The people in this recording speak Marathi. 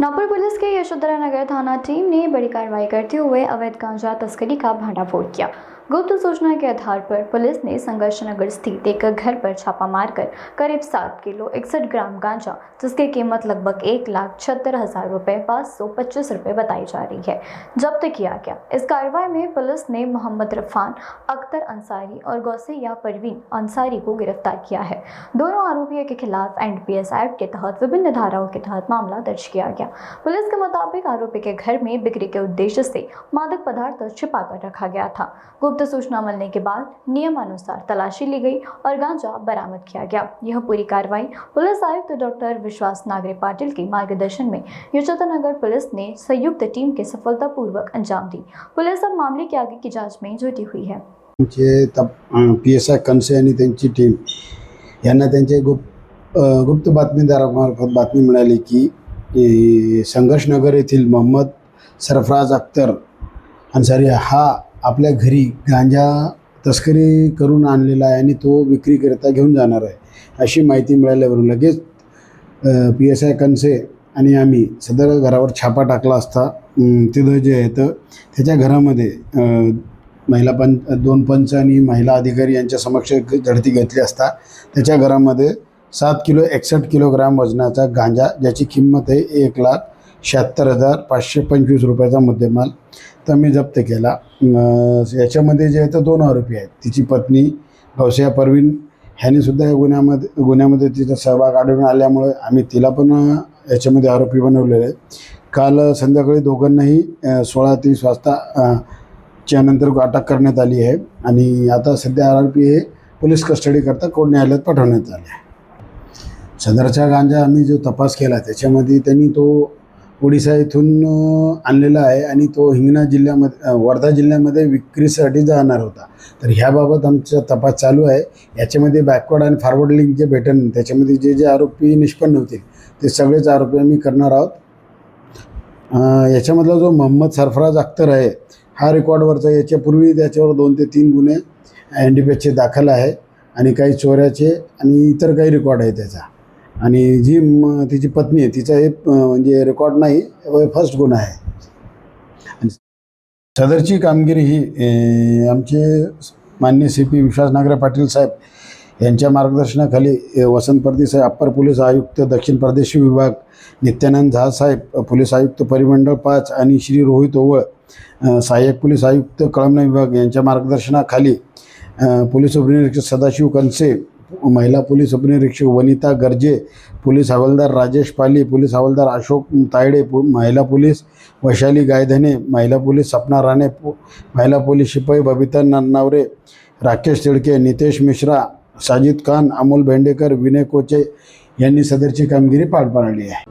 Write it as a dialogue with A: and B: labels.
A: नागपुर पुलिस के यशोधरा नगर थाना टीम ने बड़ी कार्रवाई करते हुए अवैध गांजा तस्करी का भंडाफोड़ किया। गुप्त सूचना के आधार पर पुलिस ने संघर्ष नगर स्थित एक घर पर छापा मारकर करीब 7 किलो 61 ग्राम गांजा, जिसकी कीमत लगभग 1,76,000 रुपये 525 रुपये बताई जा रही है, जब्त किया गया। इस कार्रवाई में पुलिस ने मोहम्मद रफान अख्तर अंसारी और गौसिया परवीन अंसारी को गिरफ्तार किया है। दोनों आरोपियों के खिलाफ एनडीपीएस एक्ट के तहत विभिन्न धाराओं के तहत मामला दर्ज किया गया। पुलिस के मुताबिक आरोपी के घर में बिक्री के उद्देश्य से मादक पदार्थ छिपा कर रखा गया था। गुप्त सूचना मिलने के बाद नियमानुसार तलाशी ली गई और गांजा बरामद किया गया। यह पूरी कार्रवाई पुलिस आयुक्त डॉक्टर विश्वास नागरे पाटिल के मार्गदर्शन में यशोधरा नगर पुलिस ने संयुक्त टीम के सफलतापूर्वक अंजाम दी। पुलिस अब मामले की आगे की जांच में जुटी हुई है।
B: PSI कनसे आणि त्यांची टीम यांना त्यांचे गुप्त बातमीदारामार्फत बातमी मिळाली की संघर्ष नगर येथील मोहम्मद सरफराज अख्तर अन्सारी हा आपल्या घरी गांजा तस्करी करून आणलेला आहे आणि तो विक्रीकरिता घेऊन जाणार आहे, अशी माहिती मिळाल्यावरून लगेच PSI कनसे आणि आम्ही सदर घरावर छापा टाकला असता तिथं जे आहे तर त्याच्या घरामध्ये दोन पंच आणि महिला अधिकारी यांच्या समक्ष झडती घेतली असता त्याच्या घरामध्ये 7 किलो 61 किलोग्राम वजनाचा गांजा, ज्याची किंमत आहे 1,76,525 रुपयाचा मुद्देमाल तर मी जप्त केला। याच्यामध्ये जे आहे तर 2 आरोपी आहेत। तिची पत्नी गौसिया परवीन ह्याने सुद्धा या गुन्ह्यामध्ये तिचा सहभाग आढळून आल्यामुळे आम्ही तिला पण याच्यामध्ये आरोपी बनवलेले आहे। काल संध्याकाळी दोघांनाही 16:30 वाजता च्या नंतर अटक करण्यात आली आहे आणि आता सध्या आरोपी हे पोलीस कस्टडीकरता कोर्ट न्यायालयात पाठवण्यात आले आहे। सदरचा गांजा आम्ही जो तपास केला त्याच्यामध्ये त्यांनी तो ओडिशा इथून आणलेला आहे आणि तो हिंगणा जिल्ह्यामध्ये वर्धा जिल्ह्यामध्ये विक्रीसाठी जाणार होता। तर ह्याबाबत आमचा तपास चालू आहे। याच्यामध्ये बॅकवर्ड आणि फॉरवर्ड लिंक जे भेटेल त्याच्यामध्ये जे आरोपी निष्पन्न होतील ते सगळेच आरोपी आम्ही करणार आहोत। याच्यामधला जो मोहम्मद सरफराज अख्तर आहे हा रेकॉर्डवरचा, याच्यापूर्वी त्याच्यावर 2 ते 3 गुन्हे एनडीपीएसचे दाखल आहे आणि काही चोऱ्याचे आणि इतर काही रेकॉर्ड आहे त्याचा। आणि जी तिची पत्नी आहे तिचा हे म्हणजे रेकॉर्ड नाही, फर्स्ट गुन्हा आहे। आणि सदरची कामगिरी ही आमचे माननीय CP विश्वास नागरे पाटील साहेब यांच्या मार्गदर्शनाखाली वसंत परदेसाहेब अप्पर पोलीस आयुक्त दक्षिण प्रदेश विभाग, नित्यानंद झा साहेब पोलीस आयुक्त परिमंडळ 5 आणि श्री रोहित ओवळ सहाय्यक पोलीस आयुक्त कळमना विभाग यांच्या मार्गदर्शनाखाली पोलीस उपनिरीक्षक सदाशिव कनसे, महिला पोलीस उपनिरीक्षक वनिता गर्जे, पोलीस हवालदार राजेश पाली, पोलीस हवालदार अशोक तायडे, महिला पोलीस वैशाली गायधने, महिला पोलीस सपना राणे, महिला पोलीस शिपाई बबिता नन्नावरे, राकेश तिडके, नितेश मिश्रा, साजिद खान, अमोल भेंडेकर, विनय कोचे यांनी सदरची कामगिरी पार पाडली आहे।